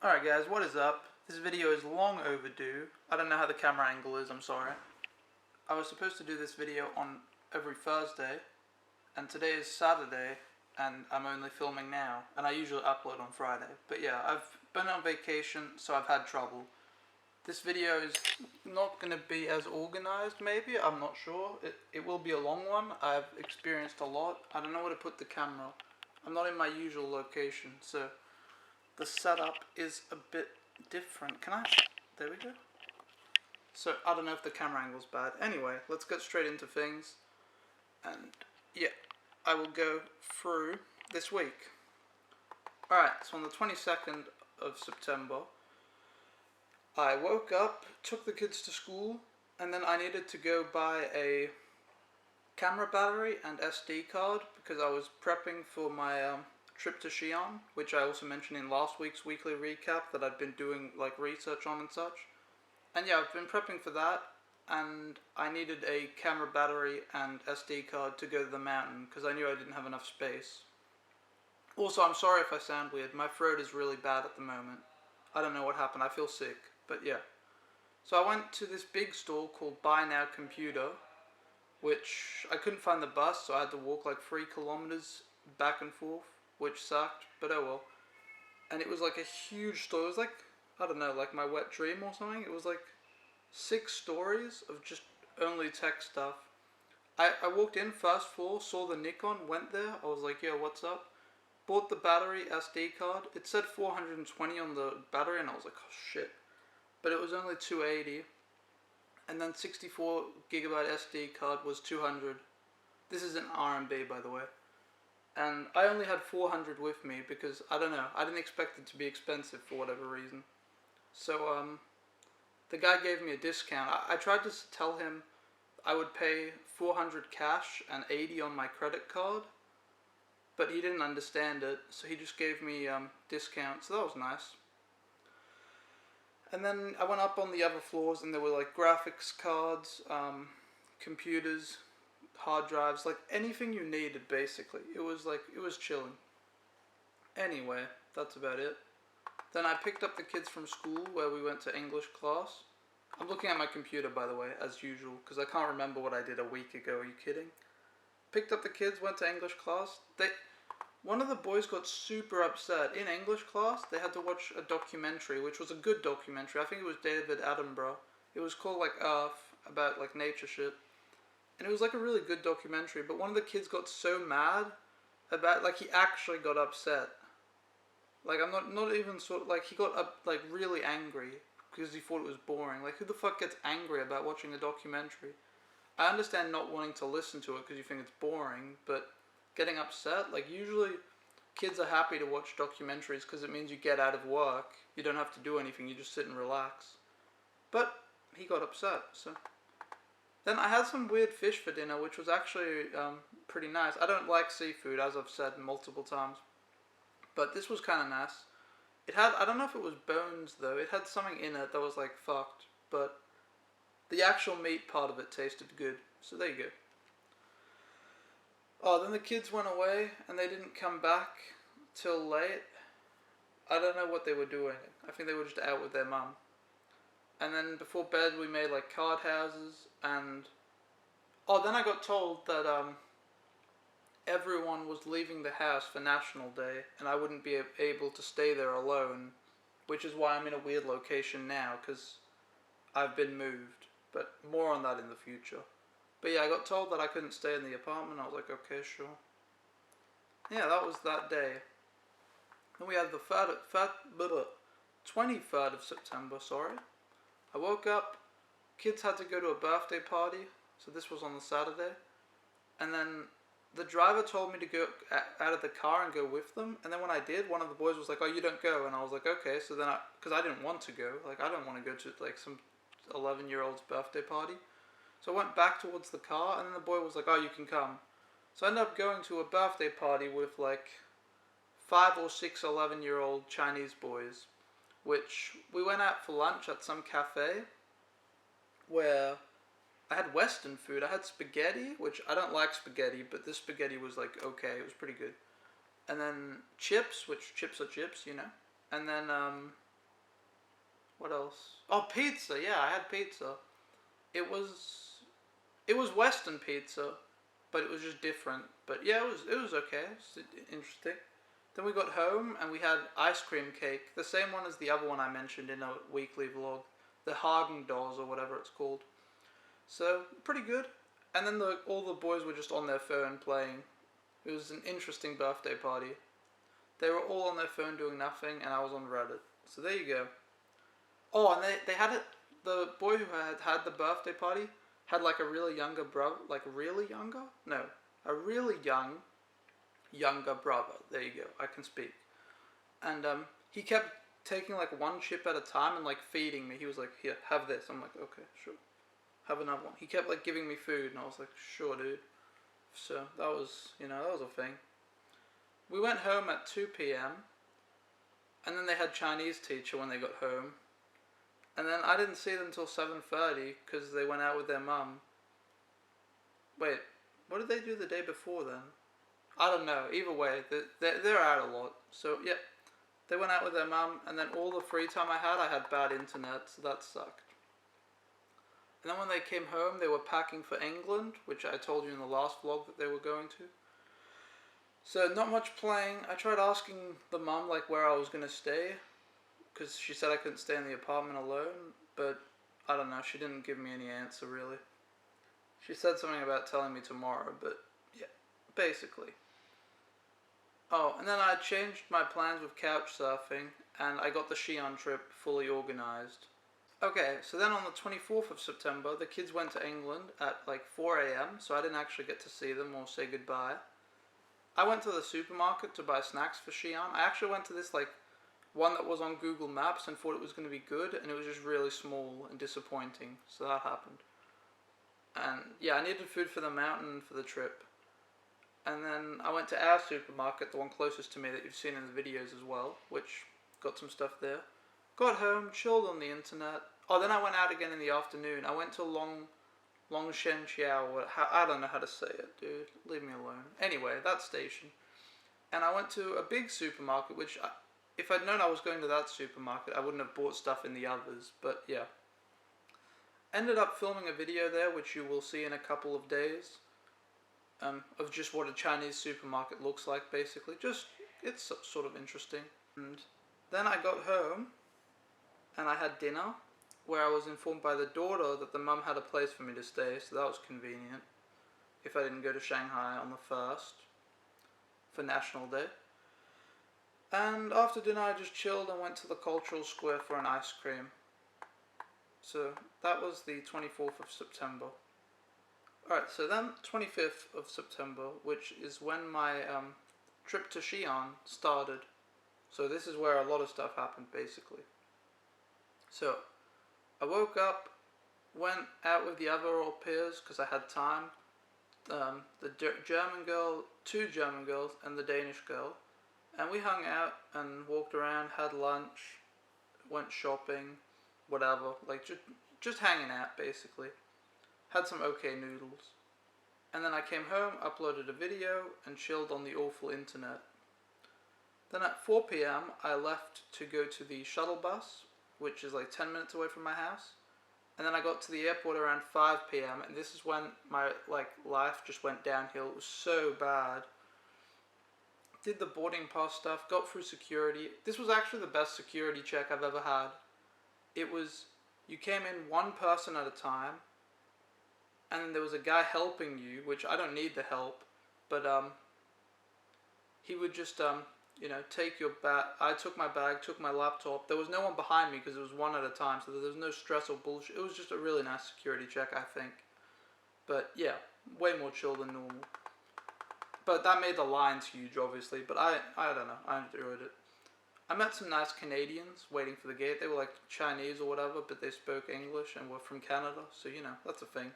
Alright guys, what is up? This video is long overdue. I don't know how the camera angle is, I'm sorry. I was supposed to do this video on every Thursday, and today is Saturday, and I'm only filming now, and I usually upload on Friday. But yeah, I've been on vacation, so I've had trouble. This video is not going to be as organized, maybe, I'm not sure. It will be a long one. I've experienced a lot. I don't know where to put the camera. I'm not in my usual location, so the setup is a bit different. There we go. So, I don't know if the camera angle's bad. Anyway, let's get straight into things. And, yeah, I will go through this week. Alright, so on the 22nd of September, I woke up, took the kids to school, and then I needed to go buy a camera battery and SD card because I was prepping for my trip to Xi'an, which I also mentioned in last week's weekly recap that I'd been doing like research on and such. And yeah, I've been prepping for that, and I needed a camera battery and SD card to go to the mountain because I knew I didn't have enough space. Also, I'm sorry if I sound weird. My throat is really bad at the moment. I don't know what happened. I feel sick, but yeah. So I went to this big store called Buy Now Computer, which I couldn't find the bus, so I had to walk like 3 kilometers back and forth, which sucked, but oh well. And it was like a huge store. It was like, I don't know, like my wet dream or something. It was like 6 stories of just only tech stuff. I walked in, first floor, saw the Nikon, went there. I was like, yo, what's up? Bought the battery, SD card. It said 420 on the battery, and I was like, oh shit. But it was only 280. And then 64 gigabyte SD card was 200. This is an RMB, by the way. And I only had 400 with me because, I don't know, I didn't expect it to be expensive for whatever reason. So, the guy gave me a discount. I tried to tell him I would pay 400 cash and 80 on my credit card, but he didn't understand it, so he just gave me discount, so that was nice. And then I went up on the other floors, and there were like graphics cards, computers, hard drives, like anything you needed basically. It was chilling. Anyway, that's about it. Then I picked up the kids from school where we went to English class. I'm looking at my computer, by the way, as usual, because I can't remember what I did a week ago. Are you kidding? Picked up the kids, went to English class. One of the boys got super upset. In English class, they had to watch a documentary, which was a good documentary. I think it was David Attenborough. It was called like Earth, about like nature shit. And it was like a really good documentary, but one of the kids got so mad about, like, he actually got upset. Like, I'm not even sort of, like, he got up, like, really angry because he thought it was boring. Like, who the fuck gets angry about watching a documentary? I understand not wanting to listen to it because you think it's boring, but getting upset, like, usually kids are happy to watch documentaries because it means you get out of work. You don't have to do anything, you just sit and relax. But he got upset, so. Then I had some weird fish for dinner, which was actually pretty nice. I don't like seafood, as I've said multiple times. But this was kind of nice. It had, I don't know if it was bones though, it had something in it that was like fucked. But the actual meat part of it tasted good. So there you go. Oh, then the kids went away and they didn't come back till late. I don't know what they were doing. I think they were just out with their mum. And then before bed we made like card houses, and then I got told that everyone was leaving the house for National Day and I wouldn't be able to stay there alone, which is why I'm in a weird location now, because I've been moved, but more on that in the future. But yeah, I got told that I couldn't stay in the apartment. I was like, okay, sure. Yeah, that was that day. Then we had the 23rd of September, sorry. I woke up, kids had to go to a birthday party, so this was on the Saturday, and then the driver told me to go out of the car and go with them, and then when I did, one of the boys was like, oh, you don't go, and I was like, okay, so then because I didn't want to go, like, I don't want to go to, like, some 11-year-old's birthday party, so I went back towards the car, and then the boy was like, oh, you can come, so I ended up going to a birthday party with, like, 5 or 6 11-year-old Chinese boys, which we went out for lunch at some cafe where I had Western food. I had spaghetti, which I don't like spaghetti, but this spaghetti was like okay, it was pretty good. And then chips, which chips are chips, you know. And then What else? Oh, pizza. Yeah, I had pizza. It was it was Western pizza, but it was just different. But yeah, it was okay. It was interesting. Then we got home and we had ice cream cake, the same one as the other one I mentioned in a weekly vlog, the Haagen-Dazs or whatever it's called. So pretty good. And then all the boys were just on their phone playing. It was an interesting birthday party. They were all on their phone doing nothing, and I was on Reddit. So there you go. Oh, and they had it. The boy who had the birthday party had like a really younger brother, like really younger? No, a really younger brother. There you go. I can speak. And he kept taking like one chip at a time and like feeding me. He was like, "Here, have this." I'm like, "Okay, sure." Have another one. He kept like giving me food, and I was like, "Sure, dude." So that was, that was a thing. We went home at 2 p.m. and then they had Chinese teacher when they got home. And then I didn't see them until 7:30 because they went out with their mum. Wait, what did they do the day before then? I don't know. Either way, they're out a lot. So yeah, they went out with their mum, and then all the free time I had bad internet, so that sucked. And then when they came home, they were packing for England, which I told you in the last vlog that they were going to. So not much playing. I tried asking the mum like where I was gonna stay, because she said I couldn't stay in the apartment alone, but I don't know, she didn't give me any answer really. She said something about telling me tomorrow, but yeah, basically. Oh, and then I changed my plans with couch surfing, and I got the Xi'an trip fully organised. Okay, so then on the 24th of September, the kids went to England at like 4 a.m, so I didn't actually get to see them or say goodbye. I went to the supermarket to buy snacks for Xi'an. I actually went to this like one that was on Google Maps and thought it was going to be good, and it was just really small and disappointing, so that happened. And yeah, I needed food for the mountain and for the trip. And then I went to our supermarket, the one closest to me that you've seen in the videos as well, which got some stuff there. Got home, chilled on the internet. Oh, then I went out again in the afternoon. I went to Longshen Xiao, I don't know how to say it, dude. Leave me alone. Anyway, that station. And I went to a big supermarket, which if I'd known I was going to that supermarket, I wouldn't have bought stuff in the others, but yeah. Ended up filming a video there, which you will see in a couple of days, of just what a Chinese supermarket looks like, basically. It's sort of interesting. And then I got home, and I had dinner, where I was informed by the daughter that the mum had a place for me to stay, so that was convenient, if I didn't go to Shanghai on the 1st, for National Day. And after dinner I just chilled and went to the Cultural Square for an ice cream. So that was the 24th of September. Alright, so then 25th of September, which is when my trip to Xi'an started. So this is where a lot of stuff happened, basically. So I woke up, went out with the other au pairs because I had time. The German girl, 2 German girls, and the Danish girl. And we hung out and walked around, had lunch, went shopping, whatever. Like, just hanging out, basically. Had some okay noodles. And then I came home, uploaded a video, and chilled on the awful internet. Then at 4 p.m, I left to go to the shuttle bus, which is like 10 minutes away from my house. And then I got to the airport around 5 p.m, and this is when my life just went downhill. It was so bad. Did the boarding pass stuff, got through security. This was actually the best security check I've ever had. It was, you came in one person at a time, and then there was a guy helping you, which I don't need the help, but he would just take your bag. I took my bag, took my laptop. There was no one behind me because it was one at a time, so there was no stress or bullshit. It was just a really nice security check, I think. But yeah, way more chill than normal. But that made the lines huge, obviously. But I don't know. I enjoyed it. I met some nice Canadians waiting for the gate. They were like Chinese or whatever, but they spoke English and were from Canada. So, that's a thing.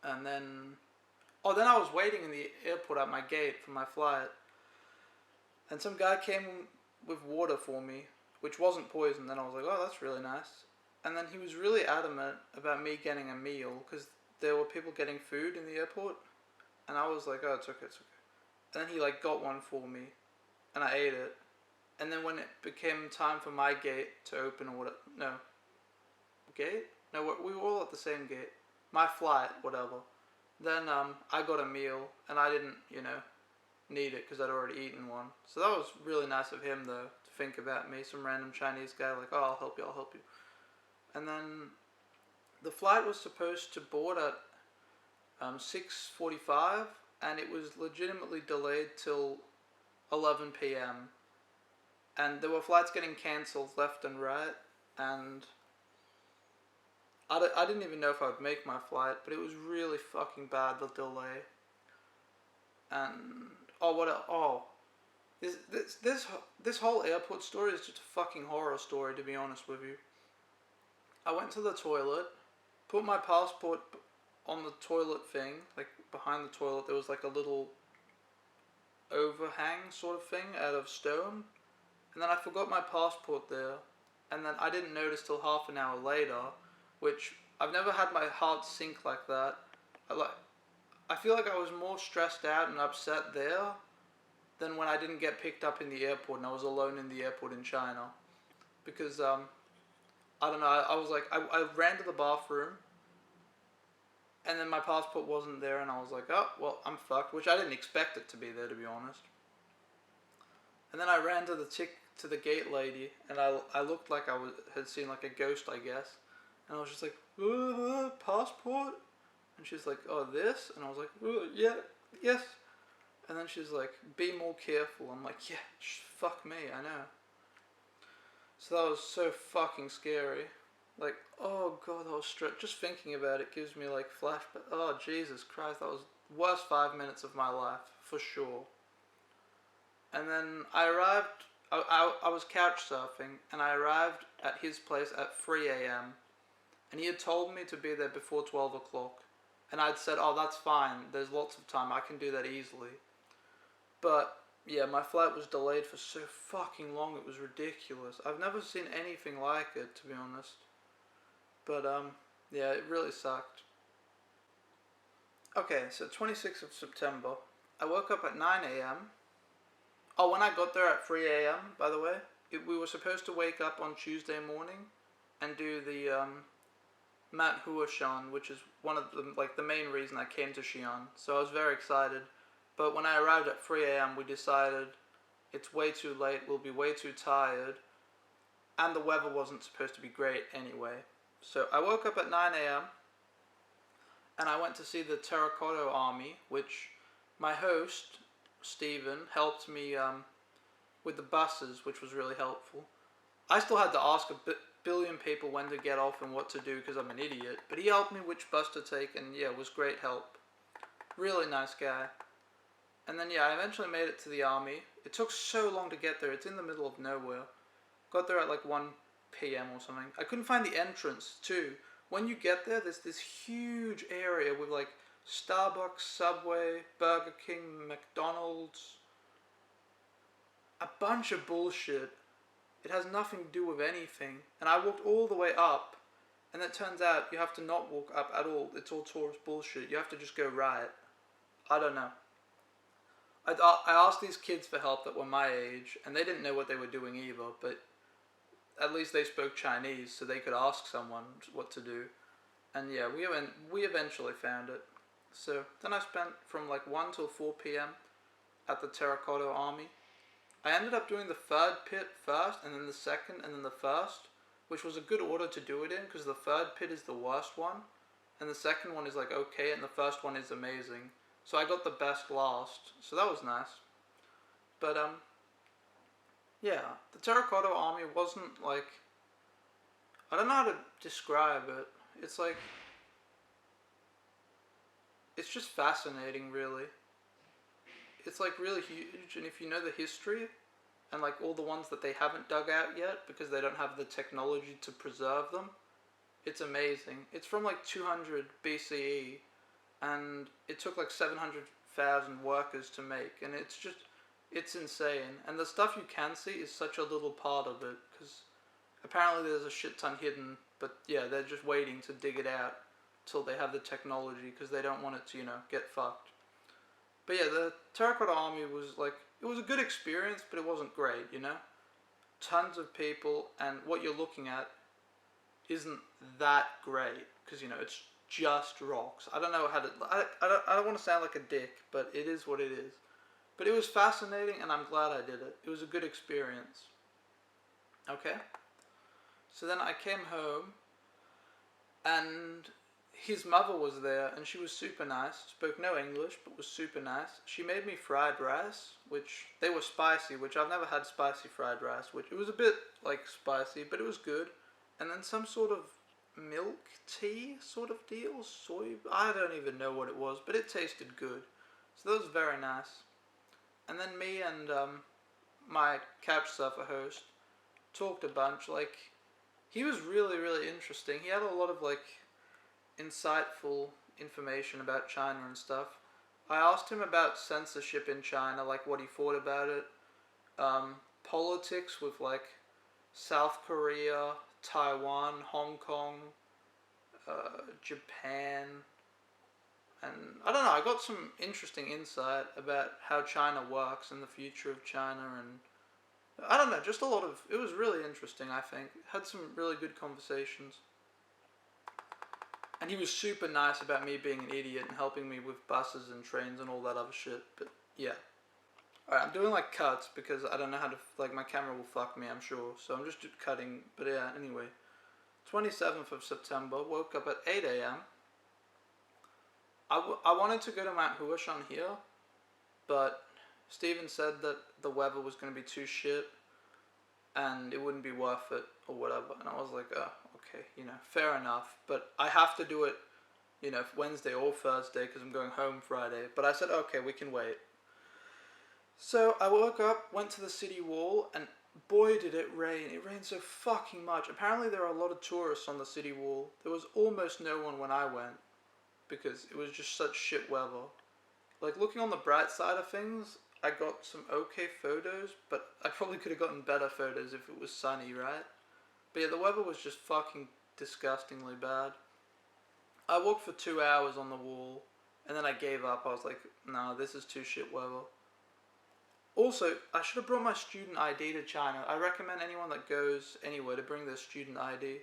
And then I was waiting in the airport at my gate for my flight. And some guy came with water for me, which wasn't poison. Then I was like, oh, that's really nice. And then he was really adamant about me getting a meal because there were people getting food in the airport. And I was like, oh, it's okay. And then he got one for me, and I ate it. And then when it became time for my gate to open or whatever, no, gate? No, we were all at the same gate. My flight, whatever. Then I got a meal, and I didn't, need it because I'd already eaten one. So that was really nice of him, though, to think about me. Some random Chinese guy like, oh, I'll help you, I'll help you. And then the flight was supposed to board at 6:45, and it was legitimately delayed till 11 p.m. And there were flights getting cancelled left and right, and I didn't even know if I would make my flight, but it was really fucking bad, the delay. And this whole airport story is just a fucking horror story, to be honest with you. I went to the toilet, put my passport on the toilet thing, like behind the toilet there was like a little overhang sort of thing out of stone, and then I forgot my passport there, and then I didn't notice till half an hour later, which I've never had my heart sink like that. I feel like I was more stressed out and upset there than when I didn't get picked up in the airport and I was alone in the airport in China. Because, I don't know, I was like, I ran to the bathroom, and then my passport wasn't there, and I was like, oh, well, I'm fucked, which I didn't expect it to be there, to be honest. And then I ran to the gate lady, and I looked like I had seen like a ghost, I guess. And I was just like, passport? And she's like, oh, this? And I was like, yeah, yes. And then she's like, be more careful. I'm like, yeah, fuck me, I know. So that was so fucking scary. Like, oh god, I was stressed. Just thinking about it gives me like flashback. Oh, Jesus Christ, that was the worst 5 minutes of my life, for sure. And then I arrived, I was couch surfing, and I arrived at his place at 3 a.m. And he had told me to be there before 12 o'clock. And I'd said, oh, that's fine, there's lots of time, I can do that easily. But, yeah, my flight was delayed for so fucking long, it was ridiculous. I've never seen anything like it, to be honest. But, yeah, it really sucked. Okay, so 26th of September, I woke up at 9 a.m. Oh, when I got there at 3 a.m., by the way, we were supposed to wake up on Tuesday morning and do the, Mount Huashan, which is one of the main reason I came to Xi'an. So I was very excited. But when I arrived at 3 a.m, we decided it's way too late, we'll be way too tired, and the weather wasn't supposed to be great anyway. So I woke up at 9 a.m, and I went to see the Terracotta Army, which my host, Steven, helped me with the buses, which was really helpful. I still had to ask a billion people when to get off and what to do because I'm an idiot, but he helped me which bus to take, and yeah, it was great help. Really nice guy. And then yeah, I eventually made it to the army. It took so long to get there, it's in the middle of nowhere. Got there at like 1 p.m. or something. I couldn't find the entrance too. When you get there, there's this huge area with like Starbucks, Subway, Burger King, McDonald's. A bunch of bullshit. It has nothing to do with anything. And I walked all the way up, and it turns out you have to not walk up at all. It's all tourist bullshit. You have to just go right. I don't know. I asked these kids for help that were my age, and they didn't know what they were doing either, but at least they spoke Chinese, so they could ask someone what to do. And yeah, we eventually found it. So then I spent from like 1 till 4 p.m. at the Terracotta Army. I ended up doing the third pit first, and then the second, and then the first, which was a good order to do it in, because the third pit is the worst one, and the second one is like okay, and the first one is amazing. So I got the best last, so that was nice. But yeah, the Terracotta Army wasn't like, I don't know how to describe it. It's like, it's just fascinating, really. It's like really huge, and if you know the history, and like all the ones that they haven't dug out yet, because they don't have the technology to preserve them, it's amazing. It's from like 200 BCE, and it took like 700,000 workers to make, and it's insane. And the stuff you can see is such a little part of it, because apparently there's a shit ton hidden, but yeah, they're just waiting to dig it out till they have the technology, because they don't want it to, get fucked. But yeah, the Terracotta Army was like, it was a good experience, but it wasn't great, tons of people, and what you're looking at isn't that great because it's just rocks. I don't know how to. I don't want to sound like a dick, but it is what it is. But it was fascinating, and I'm glad I did it. It was a good experience. Okay. So then I came home, and his mother was there, and she was super nice. Spoke no English, but was super nice. She made me fried rice, which they were spicy, which I've never had spicy fried rice. Which it was a bit like spicy, but it was good. And then some sort of milk tea sort of deal, I don't even know what it was, but it tasted good. So that was very nice. And then me and my couch surfer host talked a bunch. Like, he was really, really interesting. He had a lot of like insightful information about China and stuff. I asked him about censorship in China, like what he thought about it, politics with like South Korea, Taiwan, Hong Kong, Japan, and I don't know, I got some interesting insight about how China works and the future of China, and I don't know, just a lot of, it was really interesting, I think. Had some really good conversations. And he was super nice about me being an idiot and helping me with buses and trains and all that other shit, but yeah. Alright, I'm doing like cuts because I don't know how to, like my camera will fuck me, I'm sure, so I'm just cutting, but yeah, anyway. 27th of September, woke up at 8 a.m. I wanted to go to Mount Huashan here, but Steven said that the weather was going to be too shit and it wouldn't be worth it or whatever, and I was like, oh, okay, fair enough, but I have to do it, Wednesday or Thursday because I'm going home Friday, but I said, okay, we can wait. So I woke up, went to the city wall, and boy did it rain. It rained so fucking much. Apparently there are a lot of tourists on the city wall. There was almost no one when I went because it was just such shit weather. Like, looking on the bright side of things, I got some okay photos, but I probably could have gotten better photos if it was sunny, right? But yeah, the weather was just fucking disgustingly bad. I walked for 2 hours on the wall, and then I gave up. I was like, nah, this is too shit weather. Also, I should have brought my student ID to China. I recommend anyone that goes anywhere to bring their student ID.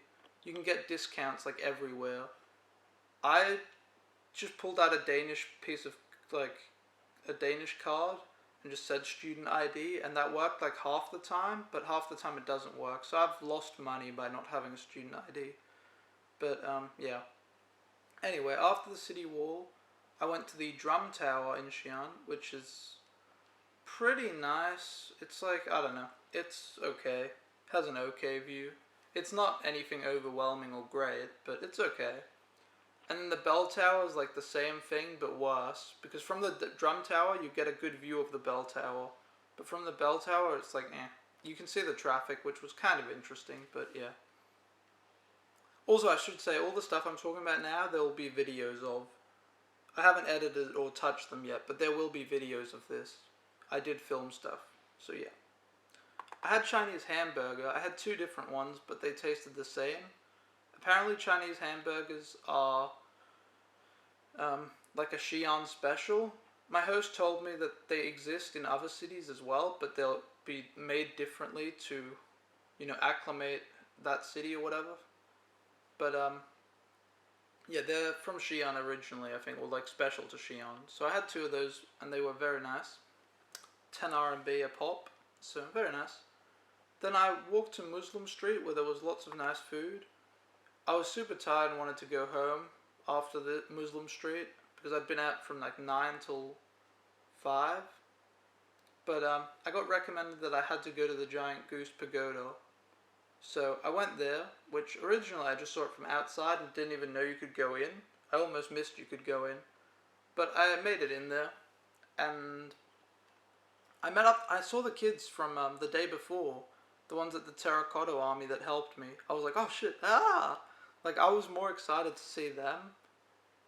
You can get discounts like everywhere. I just pulled out a Danish piece of, like, a Danish card and just said student ID, and that worked like half the time, but half the time it doesn't work. So I've lost money by not having a student ID. But, yeah. Anyway, after the city wall, I went to the drum tower in Xi'an, which is pretty nice. It's like, I don't know, it's okay. Has an okay view. It's not anything overwhelming or great, but it's okay. And then the bell tower is like the same thing, but worse. Because from the drum tower, you get a good view of the bell tower. But from the bell tower, it's like, eh. You can see the traffic, which was kind of interesting, but yeah. Also, I should say, all the stuff I'm talking about now, there will be videos of. I haven't edited or touched them yet, but there will be videos of this. I did film stuff, so yeah. I had Chinese hamburger. I had 2 different ones, but they tasted the same. Apparently Chinese hamburgers are like a Xi'an special. My host told me that they exist in other cities as well, but they'll be made differently to, acclimate that city or whatever. But yeah, they're from Xi'an originally, I think, or like special to Xi'an. So I had 2 of those, and they were very nice. 10 RMB a pop, so very nice. Then I walked to Muslim Street where there was lots of nice food. I was super tired and wanted to go home after the Muslim Street because I'd been out from like 9 till 5. But I got recommended that I had to go to the Giant Goose Pagoda. So I went there, which originally I just saw it from outside and didn't even know you could go in. I almost missed you could go in. But I made it in there, and I saw the kids from the day before, the ones at the Terracotta Army that helped me. I was like, oh shit, ah! Like, I was more excited to see them.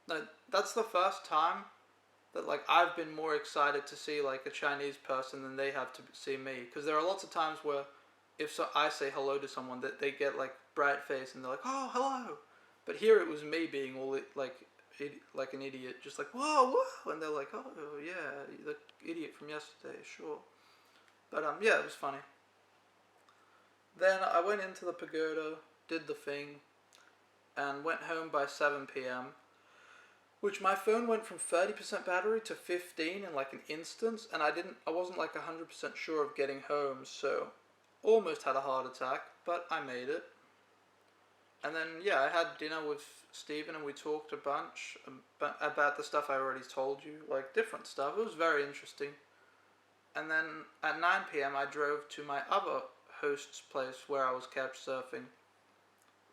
Like, that's the first time that, like, I've been more excited to see, like, a Chinese person than they have to see me. Because there are lots of times where, if I say hello to someone, that they get, like, bright face and they're like, oh, hello! But here it was me being all, like an idiot, just like, whoa, whoa, and they're like, oh, yeah, the idiot from yesterday, sure. But, yeah, it was funny. Then I went into the pagoda, did the thing, and went home by 7 p.m. Which my phone went from 30% battery to 15 in like an instant, and I wasn't like 100% sure of getting home, so almost had a heart attack, but I made it. And then yeah, I had dinner with Stephen and we talked a bunch about the stuff I already told you, like different stuff. It was very interesting. And then at 9 p.m. I drove to my other host's place where I was couch surfing,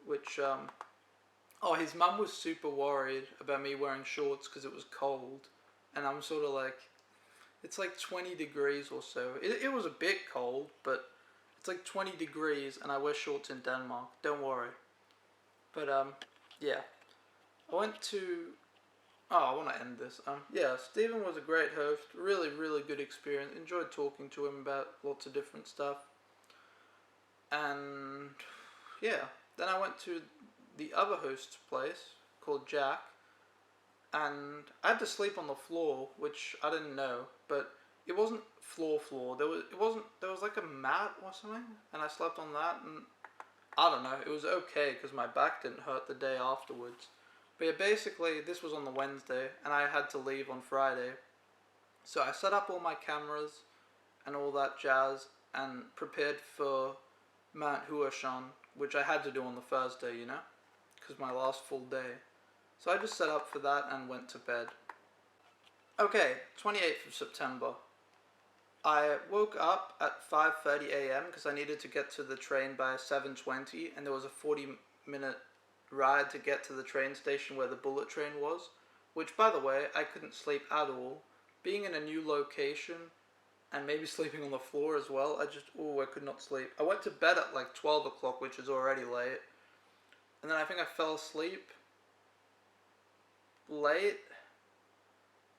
which his mum was super worried about me wearing shorts because it was cold, and I'm sort of like, it's like 20 degrees or so. It was a bit cold, but it's like 20 degrees and I wear shorts in Denmark, don't worry. But yeah, I went to, I want to end this. Yeah, Stephen was a great host, really, really good experience, enjoyed talking to him about lots of different stuff. And yeah, then I went to the other host's place called Jack, and I had to sleep on the floor, which I didn't know, but it wasn't floor. There was like a mat or something, and I slept on that, and I don't know, it was okay because my back didn't hurt the day afterwards. But yeah, basically this was on the Wednesday, and I had to leave on Friday, so I set up all my cameras and all that jazz, and prepared for Mount Huashan, which I had to do on the Thursday, because my last full day. So I just set up for that and went to bed. Okay, 28th of September. I woke up at 5:30 a.m. because I needed to get to the train by 7:20, and there was a 40-minute ride to get to the train station where the bullet train was, which, by the way, I couldn't sleep at all. Being in a new location and maybe sleeping on the floor as well, I could not sleep. I went to bed at like 12 o'clock, which is already late, and then I think I fell asleep late,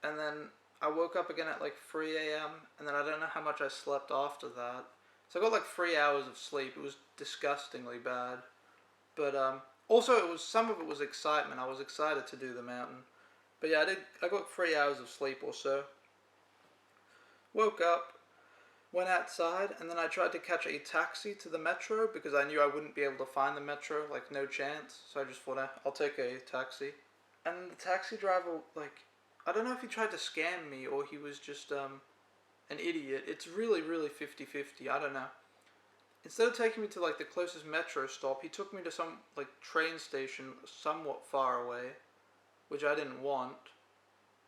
and then I woke up again at like 3 a.m. and then I don't know how much I slept after that. So I got like 3 hours of sleep. It was disgustingly bad. But also some of it was excitement. I was excited to do the mountain. But yeah, I got 3 hours of sleep or so. Woke up, went outside, and then I tried to catch a taxi to the metro because I knew I wouldn't be able to find the metro, like no chance. So I just thought I'll take a taxi. And the taxi driver, like, I don't know if he tried to scam me or he was just an idiot. It's really, really 50-50. I don't know. Instead of taking me to like the closest metro stop, he took me to some like train station somewhat far away, which I didn't want.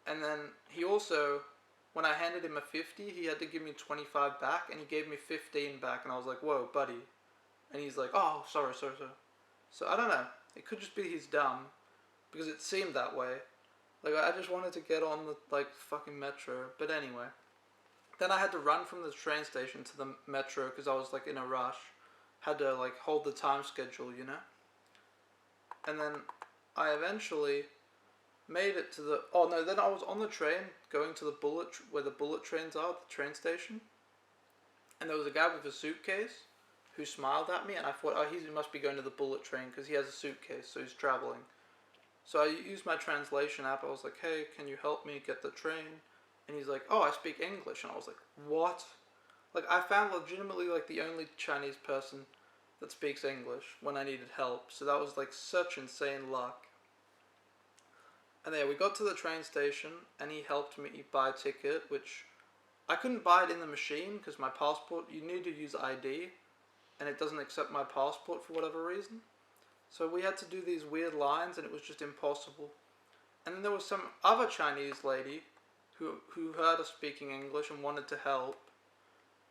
And then he also, when I handed him a 50, he had to give me 25 back, and he gave me 15 back, and I was like, whoa, buddy. And he's like, oh, sorry. So I don't know. It could just be he's dumb, because it seemed that way. Like, I just wanted to get on the, like, fucking metro. But anyway. Then I had to run from the train station to the metro because I was, like, in a rush. Had to, like, hold the time schedule, And then I eventually made it to the... Oh, no, then I was on the train going to the where the bullet trains are, the train station. And there was a guy with a suitcase who smiled at me, and I thought, oh, he must be going to the bullet train because he has a suitcase, so he's traveling. So I used my translation app. I was like, hey, can you help me get the train? And he's like, oh, I speak English. And I was like, what? Like, I found legitimately, like, the only Chinese person that speaks English when I needed help. So that was, like, such insane luck. And yeah, we got to the train station, and he helped me buy a ticket, which I couldn't buy it in the machine because my passport, you need to use ID, and it doesn't accept my passport for whatever reason. So we had to do these weird lines, and it was just impossible. And then there was some other Chinese lady who heard us speaking English and wanted to help,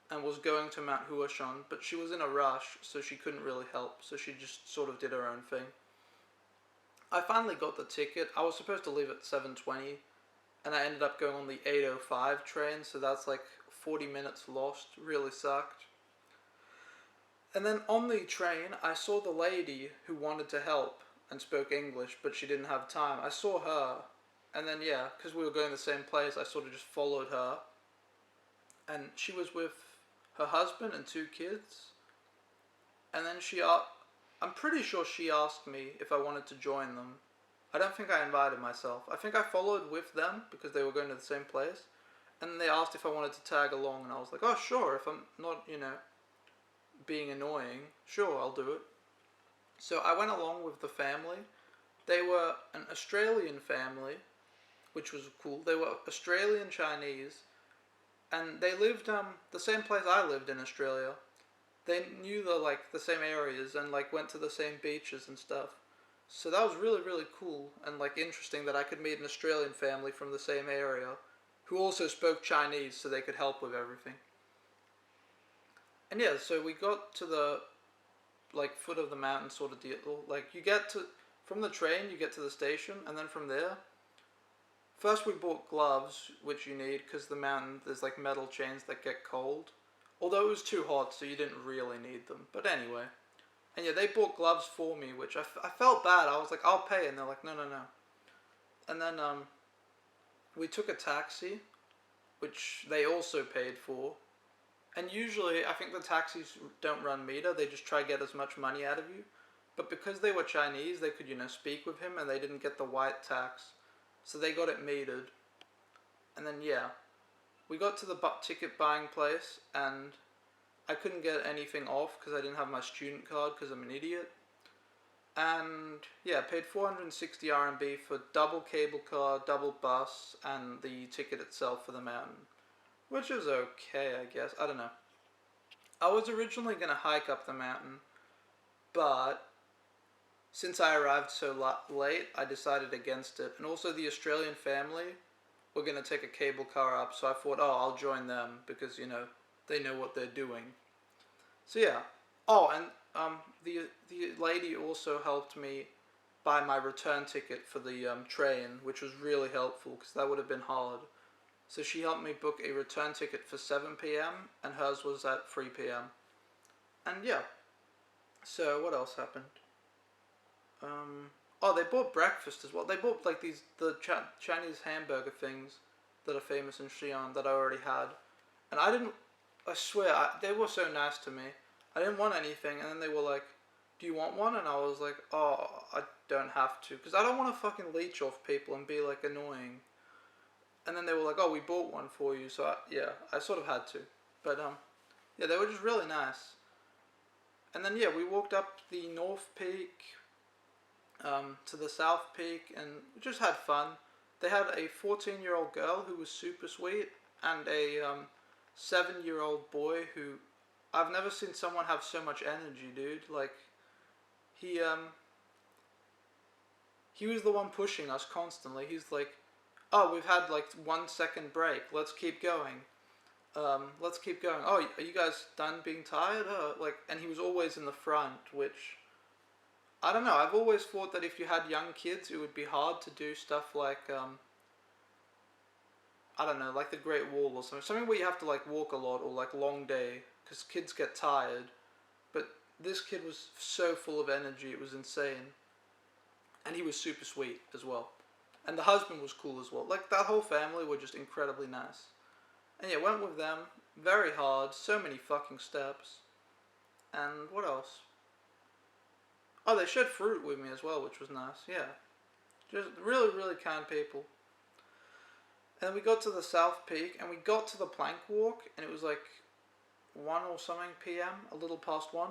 and was going to Mount Huashan, but she was in a rush, so she couldn't really help, so she just sort of did her own thing. I finally got the ticket. I was supposed to leave at 7:20, and I ended up going on the 8:05 train, so that's like 40 minutes lost. Really sucked. And then on the train, I saw the lady who wanted to help and spoke English, but she didn't have time. I saw her, and then yeah, because we were going to the same place, I sort of just followed her. And she was with her husband and 2 kids. And then I'm pretty sure she asked me if I wanted to join them. I don't think I invited myself. I think I followed with them because they were going to the same place. And they asked if I wanted to tag along, and I was like, oh sure, if I'm not, being annoying, sure, I'll do it. So I went along with the family. They were an Australian family, which was cool. They were Australian Chinese, and they lived the same place I lived in Australia. They knew the same areas and like went to the same beaches and stuff. So that was really really cool and like interesting that I could meet an Australian family from the same area who also spoke Chinese so they could help with everything. And yeah, so we got to the like foot of the mountain sort of deal. Like you get to from the train, you get to the station, and then from there, first we bought gloves, which you need because the mountain there's like metal chains that get cold. Although it was too hot, so you didn't really need them. But anyway, and yeah, they bought gloves for me, which I felt bad. I was like, I'll pay, and they're like, no, no, no. And then we took a taxi, which they also paid for. And usually, I think the taxis don't run meter, they just try to get as much money out of you. But because they were Chinese, they could, speak with him, and they didn't get the white tax. So they got it metered. And then, yeah, we got to the ticket buying place, and I couldn't get anything off because I didn't have my student card because I'm an idiot. And, yeah, paid 460 RMB for double cable car, double bus, and the ticket itself for the mountain. Which is okay, I guess. I don't know. I was originally going to hike up the mountain, but since I arrived so late, I decided against it. And also the Australian family were going to take a cable car up, so I thought, oh, I'll join them because, they know what they're doing. So yeah. Oh, and the lady also helped me buy my return ticket for the train, which was really helpful because that would have been hard. So she helped me book a return ticket for 7 p.m. and hers was at 3 p.m. And yeah. So what else happened? Oh, they bought breakfast as well. They bought like the Chinese hamburger things that are famous in Xi'an that I already had. And I swear, they were so nice to me. I didn't want anything, and then they were like, do you want one? And I was like, oh, I don't have to. Because I don't want to fucking leech off people and be like annoying. And then they were like, oh, we bought one for you. So I sort of had to. But yeah, they were just really nice. And then yeah, we walked up the North Peak to the South Peak and we just had fun. They had a 14-year-old girl who was super sweet and a 7-year-old boy who I've never seen someone have so much energy, dude. Like he was the one pushing us constantly. He's like, oh, we've had like 1 second break. Let's keep going. Let's keep going. Oh, are you guys done being tired? And he was always in the front, which I don't know. I've always thought that if you had young kids, it would be hard to do stuff like I don't know, like the Great Wall or something where you have to like walk a lot or like long day because kids get tired. But this kid was so full of energy, it was insane, and he was super sweet as well. And the husband was cool as well. Like, that whole family were just incredibly nice. And yeah, went with them. Very hard. So many fucking steps. And what else? Oh, they shared fruit with me as well, which was nice. Yeah. Just really, really kind people. And we got to the South Peak, and we got to the plank walk, and it was like 1 or something p.m., a little past 1.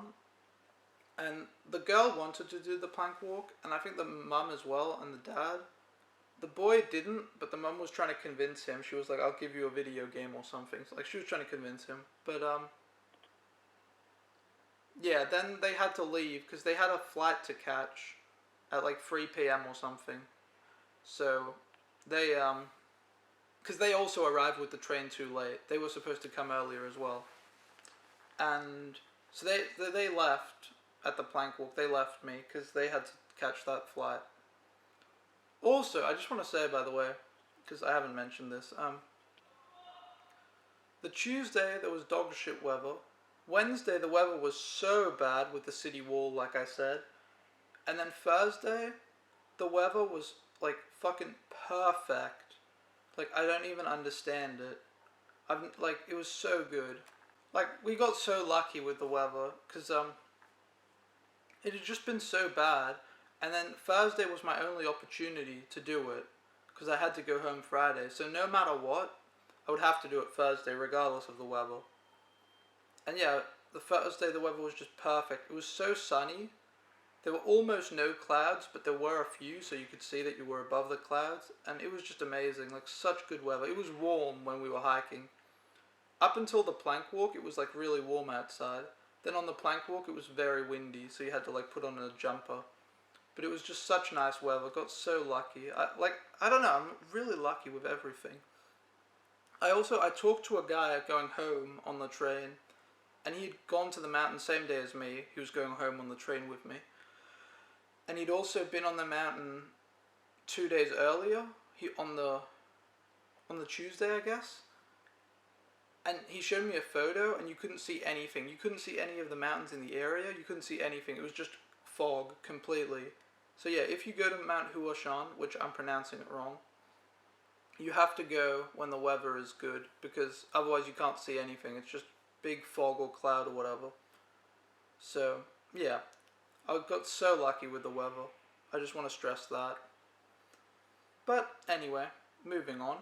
And the girl wanted to do the plank walk, and I think the mum as well, and the dad. The boy didn't, but the mum was trying to convince him. She was like, I'll give you a video game or something. So, like, she was trying to convince him. But, yeah, then they had to leave because they had a flight to catch at like 3 p.m. or something. So, they, because they also arrived with the train too late. They were supposed to come earlier as well. And so they left at the plank walk. They left me because they had to catch that flight. Also, I just want to say, by the way, because I haven't mentioned this, the Tuesday there was dog shit weather. Wednesday the weather was so bad with the city wall, like I said. And then Thursday, the weather was like fucking perfect. Like, I don't even understand it. It was so good. Like, we got so lucky with the weather, because it had just been so bad. And then Thursday was my only opportunity to do it, because I had to go home Friday. So no matter what, I would have to do it Thursday, regardless of the weather. And yeah, the first day the weather was just perfect. It was so sunny. There were almost no clouds, but there were a few, so you could see that you were above the clouds, and it was just amazing, like such good weather. It was warm when we were hiking. Up until the plank walk, it was like really warm outside. Then on the plank walk, it was very windy, so you had to like put on a jumper. But it was just such nice weather. Got so lucky. I don't know. I'm really lucky with everything. I talked to a guy going home on the train, and he'd gone to the mountain same day as me. He was going home on the train with me, and he'd also been on the mountain 2 days earlier. On the Tuesday, I guess. And he showed me a photo, and you couldn't see anything. You couldn't see any of the mountains in the area. You couldn't see anything. It was just fog completely. So yeah, if you go to Mount Huashan, which I'm pronouncing it wrong, you have to go when the weather is good, because otherwise you can't see anything. It's just big fog or cloud or whatever. So yeah, I got so lucky with the weather. I just want to stress that. But anyway, moving on.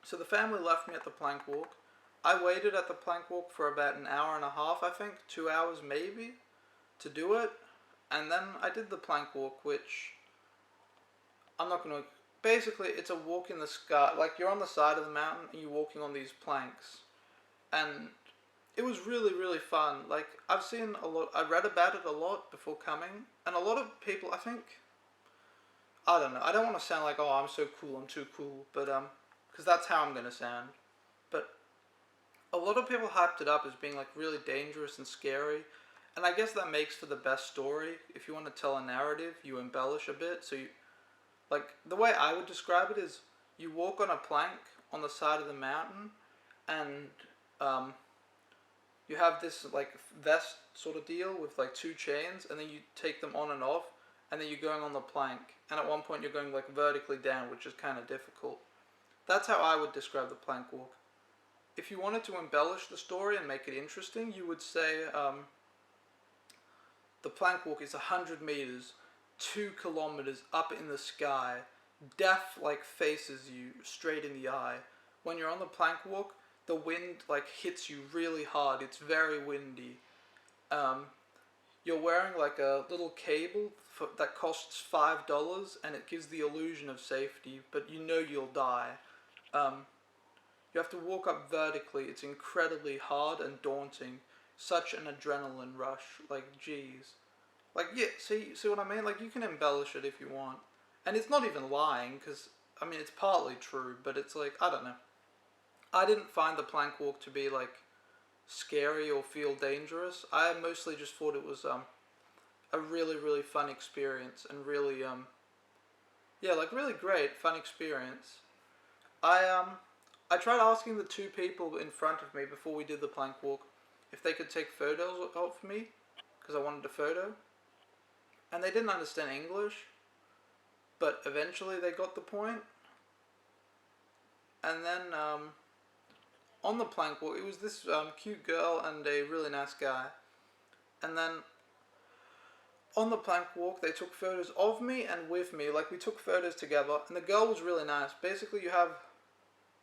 So the family left me at the plank walk. I waited at the plank walk for about an hour and a half, I think, 2 hours maybe, to do it. And then I did the plank walk, which I'm not going to... Basically, it's a walk in the sky. Like, you're on the side of the mountain and you're walking on these planks. And it was really, really fun. Like, I've seen a lot... I read about it a lot before coming. And a lot of people, I think... I don't know. I don't want to sound like, oh, I'm so cool, I'm too cool. But, because that's how I'm going to sound. But a lot of people hyped it up as being, like, really dangerous and scary. And I guess that makes for the best story. If you want to tell a narrative, you embellish a bit. So you, like, the way I would describe it is, you walk on a plank on the side of the mountain, and you have this like vest sort of deal with like 2 chains, and then you take them on and off, and then you're going on the plank. And at one point you're going like vertically down, which is kind of difficult. That's how I would describe the plank walk. If you wanted to embellish the story and make it interesting, you would say the plank walk is 100 meters, 2 kilometers up in the sky. Death like faces you straight in the eye. When you're on the plank walk, the wind like hits you really hard. It's very windy. You're wearing like a little cable that costs $5, and it gives the illusion of safety, but you know you'll die. You have to walk up vertically. It's incredibly hard and daunting. Such an adrenaline rush. Like, geez. Like, yeah, see what I mean? Like, you can embellish it if you want. And it's not even lying, because, I mean, it's partly true, but it's like, I don't know. I didn't find the plank walk to be, like, scary or feel dangerous. I mostly just thought it was, a really, really fun experience, and really, yeah, like, really great, fun experience. I tried asking the 2 people in front of me before we did the plank walk if they could take photos of me, because I wanted a photo. And they didn't understand English, but eventually they got the point. And then, on the plank walk, it was this cute girl and a really nice guy. And then, on the plank walk, they took photos of me and with me. Like, we took photos together, and the girl was really nice. Basically, you have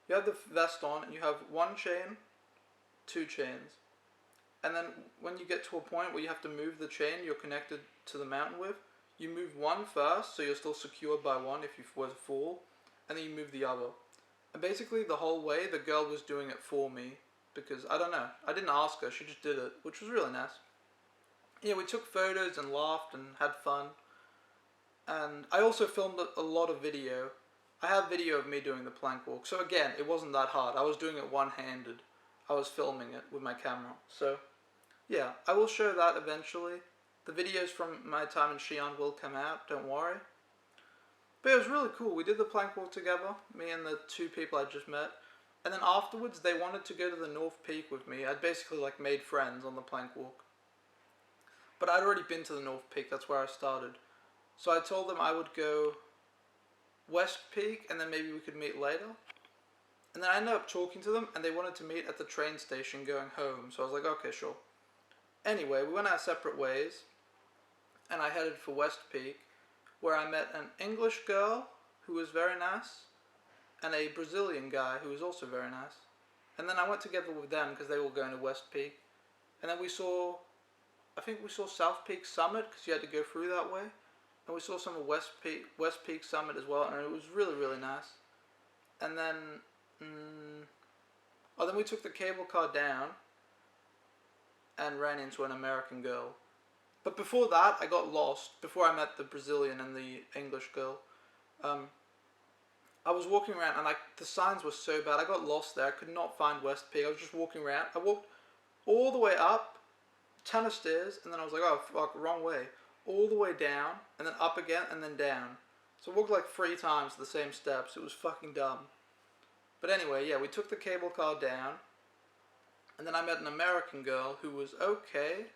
the vest on, and you have 1 chain, 2 chains. And then when you get to a point where you have to move the chain you're connected to the mountain with, you move one first, so you're still secured by one if you were to fall, and then you move the other. And basically the whole way the girl was doing it for me, because I don't know, I didn't ask her, she just did it, which was really nice. Yeah, we took photos and laughed and had fun. And I also filmed a lot of video. I have video of me doing the plank walk, so again, it wasn't that hard. I was doing it one-handed. I was filming it with my camera, so yeah, I will show that eventually. The videos from my time in Xi'an will come out, don't worry. But it was really cool. We did the plank walk together, me and the 2 people I just met. And then afterwards, they wanted to go to the North Peak with me. I'd basically like made friends on the plank walk. But I'd already been to the North Peak, that's where I started. So I told them I would go West Peak, and then maybe we could meet later. And then I ended up talking to them, and they wanted to meet at the train station going home. So I was like, okay, sure. Anyway, we went our separate ways, and I headed for West Peak, where I met an English girl who was very nice, and a Brazilian guy who was also very nice. And then I went together with them because they were going to West Peak. And then I think we saw South Peak Summit because you had to go through that way. And we saw some of West Peak Summit as well, and it was really, really nice. And then, then we took the cable car down and ran into an American girl. But before that, I got lost. Before I met the Brazilian and the English girl, I was walking around and the signs were so bad. I got lost there. I could not find West Peak. I was just walking around. I walked all the way up, ton of stairs, and then I was like, oh fuck, wrong way. All the way down, and then up again, and then down. So I walked like 3 times the same steps. It was fucking dumb. But anyway, yeah, we took the cable car down, and then I met an American girl who was okay,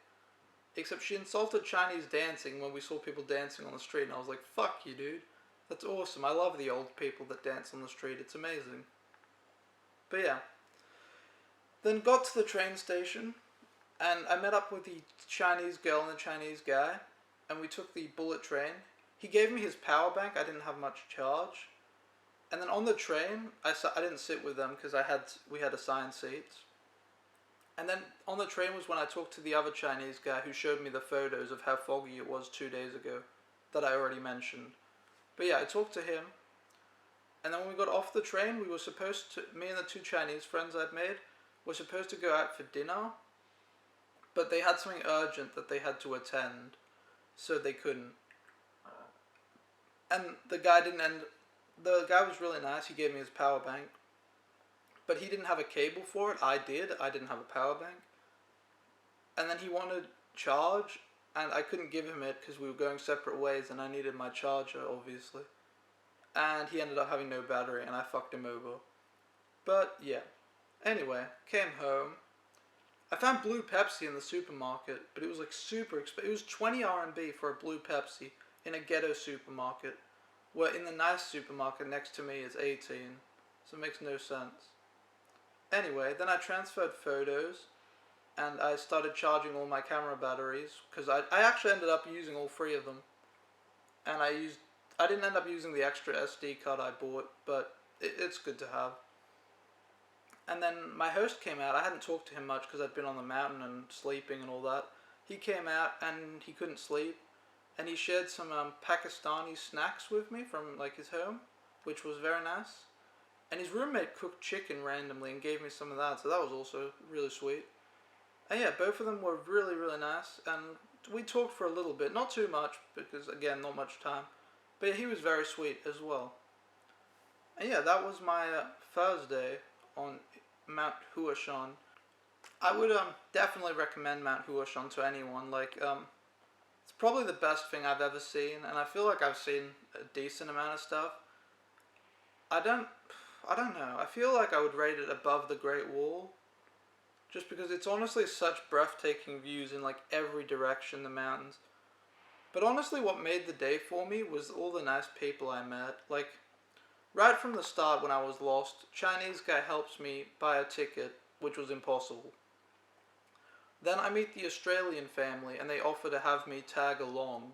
except she insulted Chinese dancing when we saw people dancing on the street, and I was like, fuck you, dude. That's awesome. I love the old people that dance on the street. It's amazing. But yeah. Then got to the train station, and I met up with the Chinese girl and the Chinese guy, and we took the bullet train. He gave me his power bank. I didn't have much charge. And then on the train, I didn't sit with them because we had assigned seats. And then on the train was when I talked to the other Chinese guy who showed me the photos of how foggy it was 2 days ago that I already mentioned. But yeah, I talked to him. And then when we got off the train, we were supposed to, me and the 2 Chinese friends I'd made, were supposed to go out for dinner. But they had something urgent that they had to attend, so they couldn't. And the guy was really nice. He gave me his power bank. But he didn't have a cable for it. I did. I didn't have a power bank. And then he wanted charge, and I couldn't give him it because we were going separate ways and I needed my charger, obviously. And he ended up having no battery and I fucked him over. But yeah. Anyway, came home. I found blue Pepsi in the supermarket, but it was like super expensive. It was 20 RMB for a blue Pepsi in a ghetto supermarket, where in the nice supermarket next to me is 18. So it makes no sense. Anyway, then I transferred photos, and I started charging all my camera batteries, because I actually ended up using all 3 of them. And I didn't end up using the extra SD card I bought, but it's good to have. And then my host came out. I hadn't talked to him much because I'd been on the mountain and sleeping and all that. He came out and he couldn't sleep, and he shared some Pakistani snacks with me from like his home, which was very nice. And his roommate cooked chicken randomly and gave me some of that, so that was also really sweet. And yeah, both of them were really, really nice, and we talked for a little bit, not too much, because again, not much time. But yeah, he was very sweet as well. And yeah, that was my Thursday on Mount Huashan. I would definitely recommend Mount Huashan to anyone. Like, it's probably the best thing I've ever seen, and I feel like I've seen a decent amount of stuff. I don't know. I feel like I would rate it above the Great Wall, just because it's honestly such breathtaking views in like every direction, the mountains. But honestly, what made the day for me was all the nice people I met. Like, right from the start when I was lost, Chinese guy helps me buy a ticket, which was impossible. Then I meet the Australian family and they offer to have me tag along,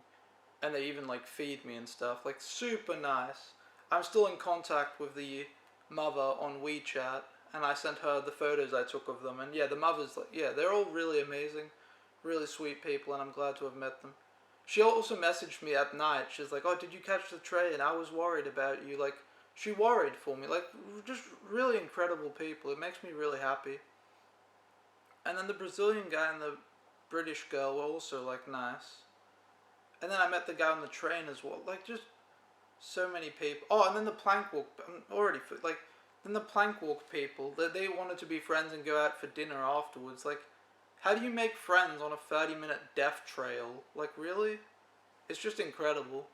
and they even like feed me and stuff. Like, super nice. I'm still in contact with the mother on WeChat, and I sent her the photos I took of them, and yeah, the mother's like, yeah, they're all really amazing, really sweet people, and I'm glad to have met them. She also messaged me at night. She's like, oh, did you catch the train? I was worried about you. Like, she worried for me. Like, just really incredible people. It makes me really happy. And then the Brazilian guy and the British girl were also like nice. And then I met the guy on the train as well. Like, just so many people. Oh, and then the plank walk. I'm already like, then the plank walk people. They wanted to be friends and go out for dinner afterwards. Like, how do you make friends on a 30-minute death trail? Like, really? It's just incredible.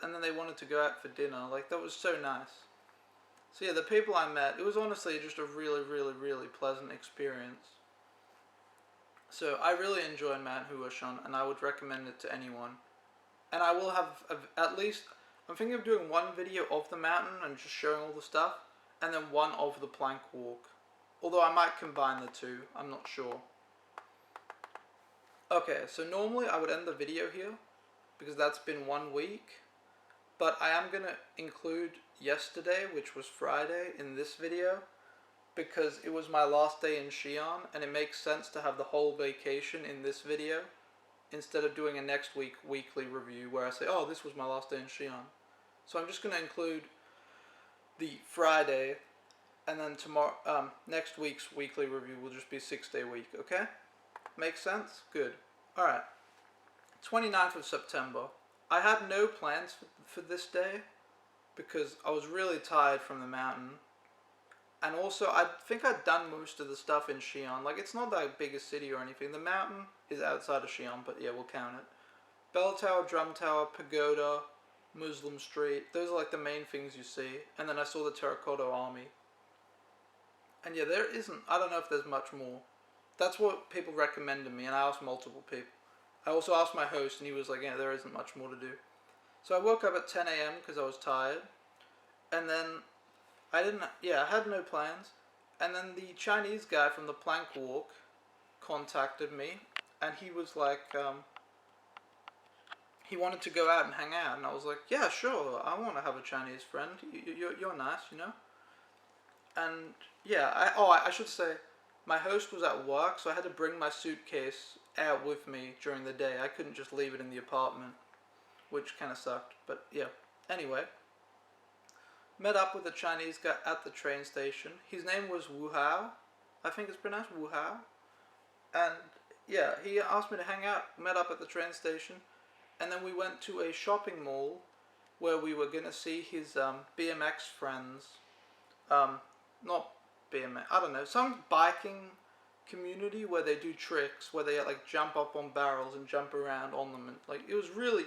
And then they wanted to go out for dinner. Like, that was so nice. So yeah, the people I met, it was honestly just a really, really, really pleasant experience. So I really enjoyed Mount Huashan, and I would recommend it to anyone. And I will have at least, I'm thinking of doing one video of the mountain and just showing all the stuff, and then one of the plank walk. Although I might combine the two, I'm not sure. Okay, so normally I would end the video here, because that's been 1 week. But I am going to include yesterday, which was Friday, in this video. because it was my last day in Xi'an, and it makes sense to have the whole vacation in this video instead of doing a next week weekly review where I say, oh, this was my last day in Xi'an. So I'm just going to include the Friday, and then tomorrow, next week's weekly review will just be 6-day week, okay? Makes sense? Good. Alright. 29th of September. I had no plans for this day because I was really tired from the mountain. And also, I think I'd done most of the stuff in Xi'an. Like, it's not that big a city or anything. The mountain is outside of Xi'an, but yeah, we'll count it. Bell Tower, Drum Tower, Pagoda, Muslim Street. Those are like the main things you see. And then I saw the Terracotta Army. And yeah, there isn't, I don't know if there's much more. That's what people recommended me, and I asked multiple people. I also asked my host, and he was like, yeah, there isn't much more to do. So I woke up at 10 a.m. because I was tired. And then I had no plans. And then the Chinese guy from the plank walk contacted me, and he was like, he wanted to go out and hang out, and I was like, yeah, sure, I want to have a Chinese friend. You're nice, you know. And yeah, I should say, my host was at work, so I had to bring my suitcase out with me during the day. I couldn't just leave it in the apartment, which kind of sucked. But yeah, anyway. Met up with a Chinese guy at the train station. His name was Wu Hao. I think it's pronounced Wu Hao. And yeah, he asked me to hang out, met up at the train station. And then we went to a shopping mall where we were going to see his BMX friends. Not BMX, I don't know, some biking community where they do tricks, where they like jump up on barrels and jump around on them. And like, it was really,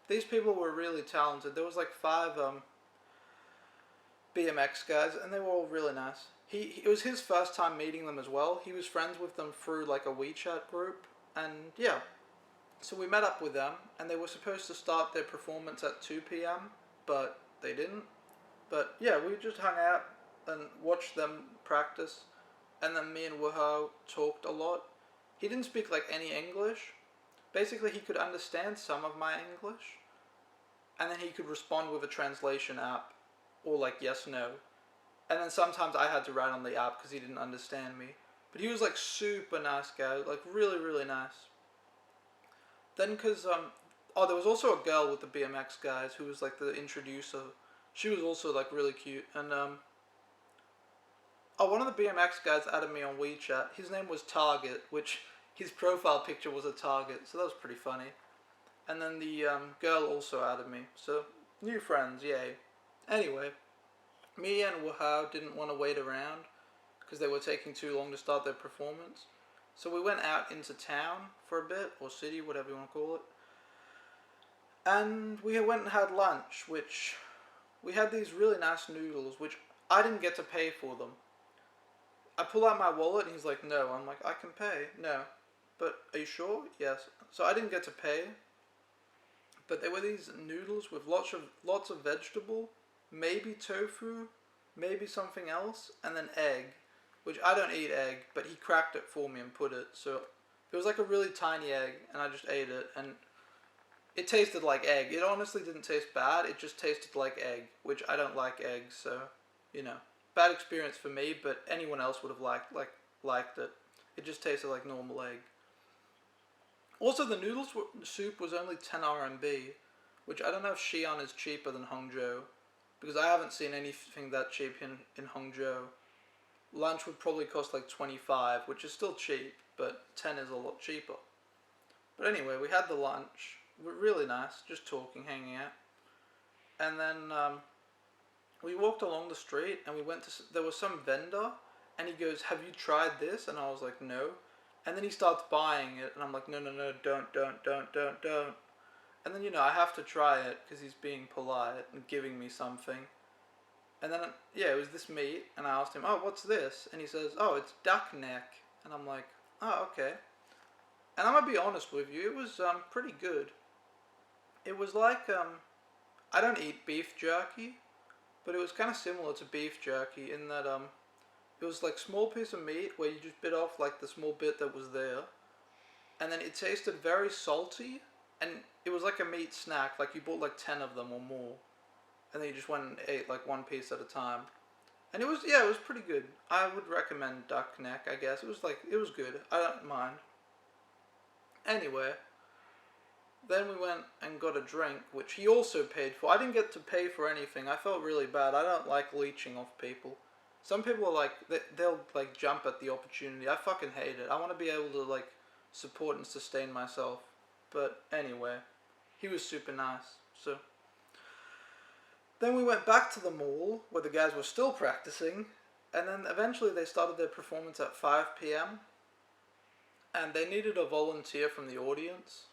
these people were really talented. There was like 5 BMX guys, and they were all really nice. It was his first time meeting them as well. He was friends with them through like a WeChat group, and yeah. So we met up with them, and they were supposed to start their performance at 2 p.m, but they didn't. But yeah, we just hung out and watched them practice, and then me and Wu Hao talked a lot. He didn't speak like any English. Basically, he could understand some of my English, and then he could respond with a translation app, or like yes, no. And then sometimes I had to write on the app because he didn't understand me. But he was like super nice guy, like really, really nice. Then because, there was also a girl with the BMX guys who was like the introducer. She was also like really cute. And one of the BMX guys added me on WeChat. His name was Target, which his profile picture was a target, so that was pretty funny. And then the girl also added me. So, new friends, yay. Anyway, me and Wu Hao didn't want to wait around because they were taking too long to start their performance. So we went out into town for a bit, or city, whatever you want to call it. And we went and had lunch, which we had these really nice noodles, which I didn't get to pay for them. I pull out my wallet and he's like, no. I'm like, I can pay. No. But are you sure? Yes. So I didn't get to pay. But there were these noodles with lots of vegetable, maybe tofu, maybe something else, and then egg, which I don't eat egg, but he cracked it for me and put it. So it was like a really tiny egg, and I just ate it, and it tasted like egg. It honestly didn't taste bad. It just tasted like egg, which I don't like eggs, so, you know. Bad experience for me, but anyone else would have liked it. It just tasted like normal egg. Also, the soup was only 10 RMB, which I don't know if Xi'an is cheaper than Hangzhou, because I haven't seen anything that cheap in Hangzhou. Lunch would probably cost like 25, which is still cheap, but 10 is a lot cheaper. But anyway, we had the lunch. Really nice, just talking, hanging out. And then we walked along the street, and there was some vendor, and he goes, have you tried this? And I was like, no. And then he starts buying it, and I'm like, no, don't. And then, you know, I have to try it, because he's being polite and giving me something. And then, yeah, it was this meat, and I asked him, oh, what's this? And he says, oh, it's duck neck. And I'm like, oh, okay. And I'm going to be honest with you, it was pretty good. It was like, I don't eat beef jerky, but it was kind of similar to beef jerky in that it was like small piece of meat where you just bit off like the small bit that was there. And then it tasted very salty, and it was like a meat snack, like you bought like 10 of them or more. And then you just went and ate like one piece at a time. And it was, yeah, it was pretty good. I would recommend Duck Neck, I guess. It was like, it was good. I don't mind. Anyway, then we went and got a drink, which he also paid for. I didn't get to pay for anything. I felt really bad. I don't like leeching off people. Some people are like, they'll like jump at the opportunity. I fucking hate it. I want to be able to like support and sustain myself. But anyway, he was super nice. So then we went back to the mall where the guys were still practicing, and then eventually they started their performance at 5 p.m. and they needed a volunteer from the audience.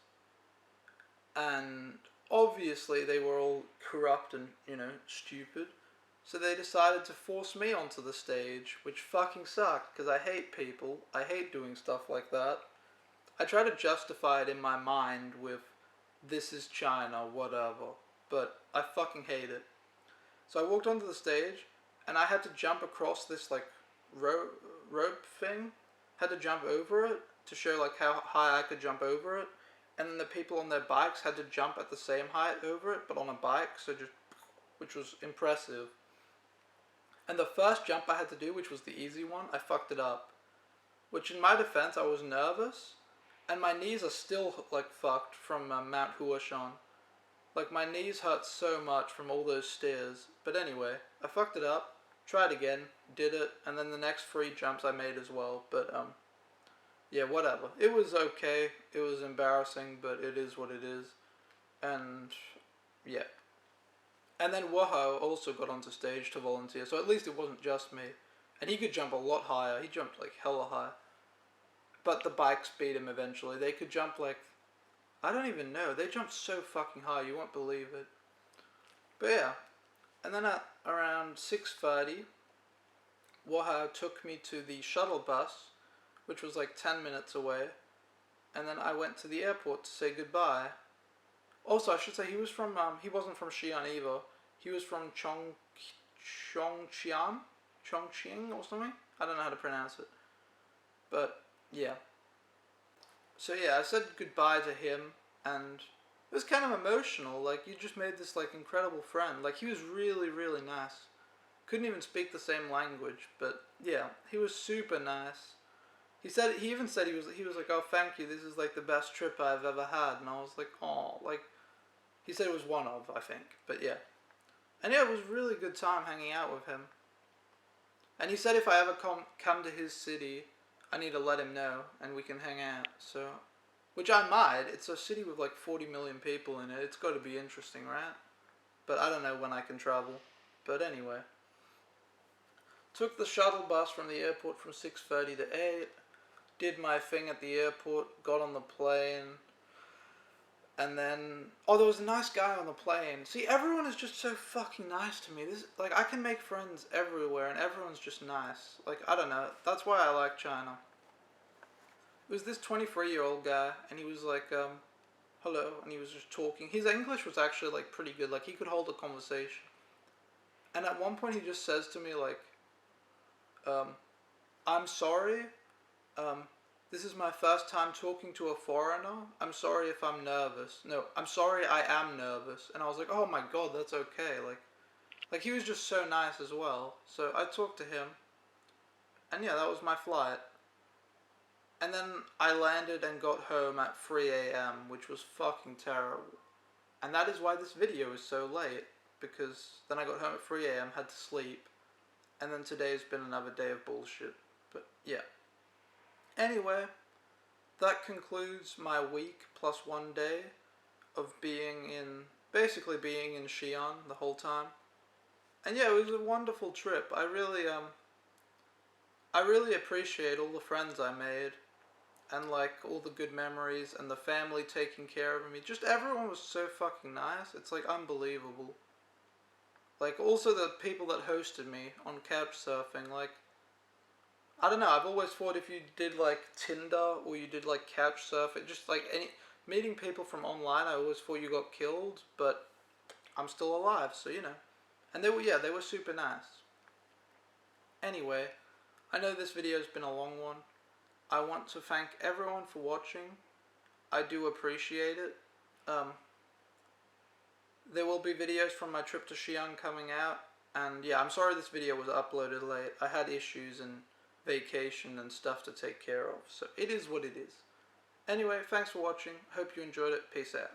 And obviously they were all corrupt and, you know, stupid. So they decided to force me onto the stage, which fucking sucked, because I hate people. I hate doing stuff like that. I try to justify it in my mind with, this is China, whatever. But I fucking hate it. So I walked onto the stage, and I had to jump across this, like, rope thing. Had to jump over it to show, like, how high I could jump over it. And then the people on their bikes had to jump at the same height over it, but on a bike, so just, which was impressive. And the first jump I had to do, which was the easy one, I fucked it up. Which, in my defense, I was nervous, and my knees are still, like, fucked from Mount Huashan. Like, my knees hurt so much from all those stairs. But anyway, I fucked it up, tried again, did it, and then the next 3 jumps I made as well, but, yeah, whatever. It was okay. It was embarrassing, but it is what it is. And, yeah. And then Waho also got onto stage to volunteer, so at least it wasn't just me. And he could jump a lot higher. He jumped, like, hella high. But the bikes beat him eventually. They could jump, like, I don't even know. They jumped so fucking high, you won't believe it. But yeah. And then at around 6:30, Waho took me to the shuttle bus, which was like 10 minutes away, and then I went to the airport to say goodbye. Also, I should say he wasn't from Xi'an either. He was from Chongqing or something? I don't know how to pronounce it. But, yeah. So yeah, I said goodbye to him, and it was kind of emotional. Like, you just made this, like, incredible friend. Like, he was really, really nice. Couldn't even speak the same language, but yeah, he was super nice. He even said he was like, oh, thank you, this is like the best trip I've ever had, and I was like, oh, like, he said it was one of, I think, but yeah. And yeah, it was a really good time hanging out with him. And he said if I ever come to his city, I need to let him know, and we can hang out, so, which I might. It's a city with like 40 million people in it, it's got to be interesting, right? But I don't know when I can travel, but anyway. Took the shuttle bus from the airport from 6:30 to 8, did my thing at the airport, got on the plane, and then, oh, there was a nice guy on the plane. See, everyone is just so fucking nice to me. Like, I can make friends everywhere, and everyone's just nice. Like, I don't know, that's why I like China. It was this 23-year-old guy, and he was like, hello, and he was just talking. His English was actually, like, pretty good. Like, he could hold a conversation. And at one point, he just says to me, like, I'm sorry, this is my first time talking to a foreigner. I'm sorry if I'm nervous. No, I'm sorry I am nervous. And I was like, oh my god, that's okay. Like he was just so nice as well. So I talked to him. And yeah, that was my flight. And then I landed and got home at 3 a.m., which was fucking terrible. And that is why this video is so late. Because then I got home at 3 a.m., had to sleep. And then today's been another day of bullshit. But yeah. Anyway, that concludes my week plus 1 day of basically being in Xi'an the whole time. And yeah, it was a wonderful trip. I really appreciate all the friends I made, and like all the good memories, and the family taking care of me. Just everyone was so fucking nice. It's like unbelievable. Like, also the people that hosted me on couchsurfing, like, I don't know, I've always thought if you did, like, Tinder, or you did, like, couchsurfing, just, like, meeting people from online, I always thought you got killed, but I'm still alive, so, you know. And they were super nice. Anyway, I know this video's been a long one. I want to thank everyone for watching. I do appreciate it. There will be videos from my trip to Xi'an coming out, And yeah, I'm sorry this video was uploaded late. I had issues and vacation and stuff to take care of, so it is what it is. Anyway, thanks for watching. Hope you enjoyed it. Peace out.